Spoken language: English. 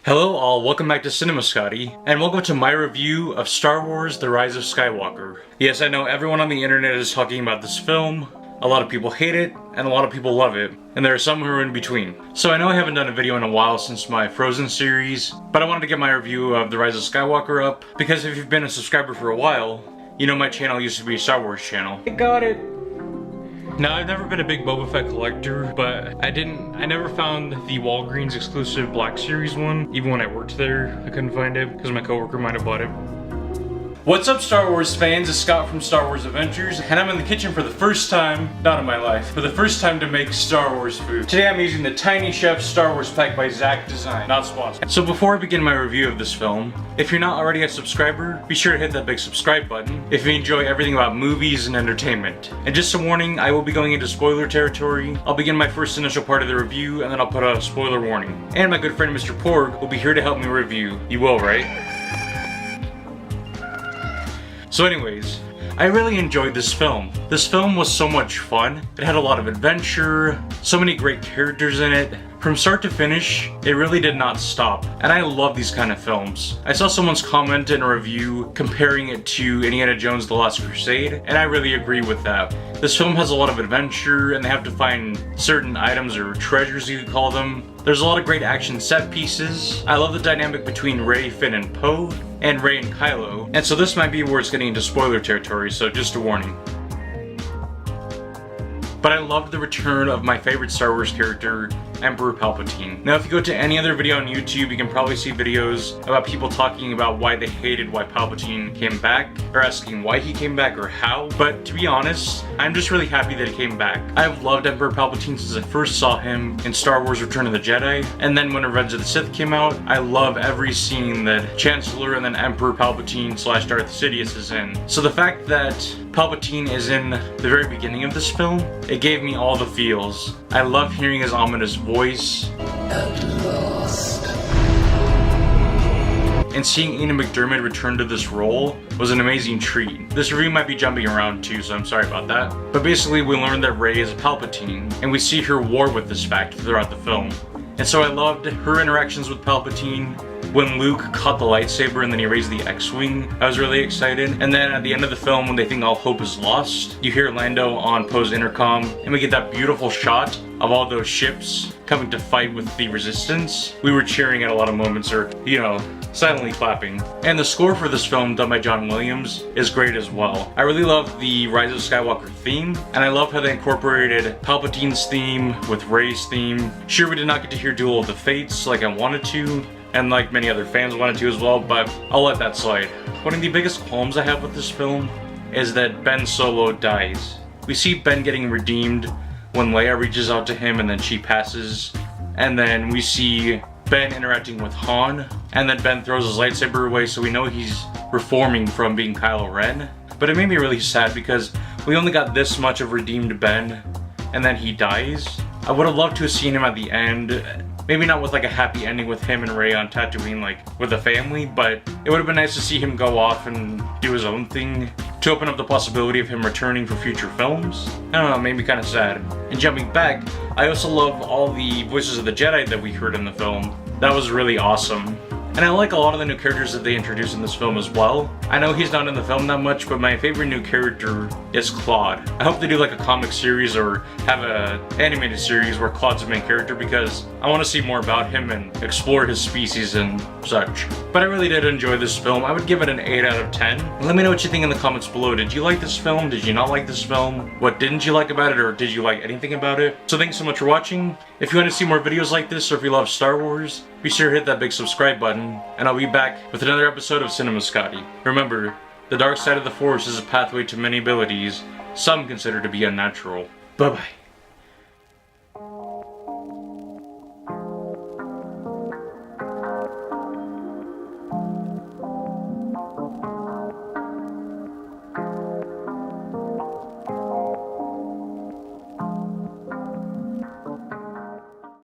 Hello all, welcome back to Cinema Scotty, and welcome to my review of Star Wars: The Rise of Skywalker. Yes, I know everyone on the internet is talking about this film. A lot of people hate it, and a lot of people love it, and there are some who are in between. So I know I haven't done a video in a while since my Frozen series, but I wanted to get my review of The Rise of Skywalker up, because if you've been a subscriber for a while, you know my channel used to be a Star Wars channel. I got it! Now, I've never been a big Boba Fett collector, but I never found the Walgreens exclusive Black Series one. Even when I worked there, I couldn't find it, because my coworker might have bought it. What's up, Star Wars fans? It's Scott from Star Wars Adventures, and I'm in the kitchen for the first time, not in my life, for the first time to make Star Wars food. Today I'm using the Tiny Chef Star Wars pack by Zach Design, not sponsored. So before I begin my review of this film, if you're not already a subscriber, be sure to hit that big subscribe button if you enjoy everything about movies and entertainment. And just a warning, I will be going into spoiler territory. I'll begin my first initial part of the review, and then I'll put a spoiler warning. And my good friend Mr. Porg will be here to help me review. You will, right? So anyways, I really enjoyed this film. This film was so much fun. It had a lot of adventure, so many great characters in it. From start to finish, it really did not stop. And I love these kind of films. I saw someone's comment in a review comparing it to Indiana Jones: The Last Crusade, and I really agree with that. This film has a lot of adventure, and they have to find certain items or treasures, you could call them. There's a lot of great action set pieces. I love the dynamic between Rey, Finn, and Poe, and Rey and Kylo. And so this might be where it's getting into spoiler territory, so just a warning. But I loved the return of my favorite Star Wars character, Emperor Palpatine. Now, if you go to any other video on YouTube, you can probably see videos about people talking about why they hated why Palpatine came back, or asking why he came back or how. But to be honest, I'm just really happy that he came back. I've loved Emperor Palpatine since I first saw him in Star Wars Return of the Jedi, and then when Revenge of the Sith came out, I love every scene that Chancellor and then Emperor Palpatine / Darth Sidious is in. So the fact that Palpatine is in the very beginning of this film, it gave me all the feels. I love hearing his ominous voice. At last. And seeing Mcdermot return to this role was an amazing treat. This review might be jumping around too, so I'm sorry about that. But basically, we learned that Rey is Palpatine, and we see her war with this fact throughout the film. And so I loved her interactions with Palpatine. When Luke caught the lightsaber and then he raised the X-Wing, I was really excited. And then at the end of the film, when they think all hope is lost, you hear Lando on Poe's intercom, and we get that beautiful shot of all those ships coming to fight with the Resistance. We were cheering at a lot of moments, or, you know, silently clapping. And the score for this film, done by John Williams, is great as well. I really love the Rise of Skywalker theme, and I love how they incorporated Palpatine's theme with Rey's theme. Sure, we did not get to hear Duel of the Fates like I wanted to, and like many other fans wanted to as well, but I'll let that slide. One of the biggest qualms I have with this film is that Ben Solo dies. We see Ben getting redeemed when Leia reaches out to him and then she passes, and then we see Ben interacting with Han, and then Ben throws his lightsaber away, so we know he's reforming from being Kylo Ren. But it made me really sad because we only got this much of redeemed Ben, and then he dies. I would have loved to have seen him at the end. Maybe not with like a happy ending with him and Rey on Tatooine, like with a family, but it would have been nice to see him go off and do his own thing to open up the possibility of him returning for future films. I don't know, it made me kind of sad. And jumping back, I also love all the voices of the Jedi that we heard in the film. That was really awesome. And I like a lot of the new characters that they introduced in this film as well. I know he's not in the film that much, but my favorite new character is Claude. I hope they do like a comic series or have an animated series where Claude's the main character, because I want to see more about him and explore his species and such. But I really did enjoy this film. I would give it an 8 out of 10. Let me know what you think in the comments below. Did you like this film? Did you not like this film? What didn't you like about it, or did you like anything about it? So thanks so much for watching. If you want to see more videos like this, or if you love Star Wars, be sure to hit that big subscribe button, and I'll be back with another episode of Cinema Scotty. Remember, the dark side of the Force is a pathway to many abilities some consider to be unnatural. Bye-bye.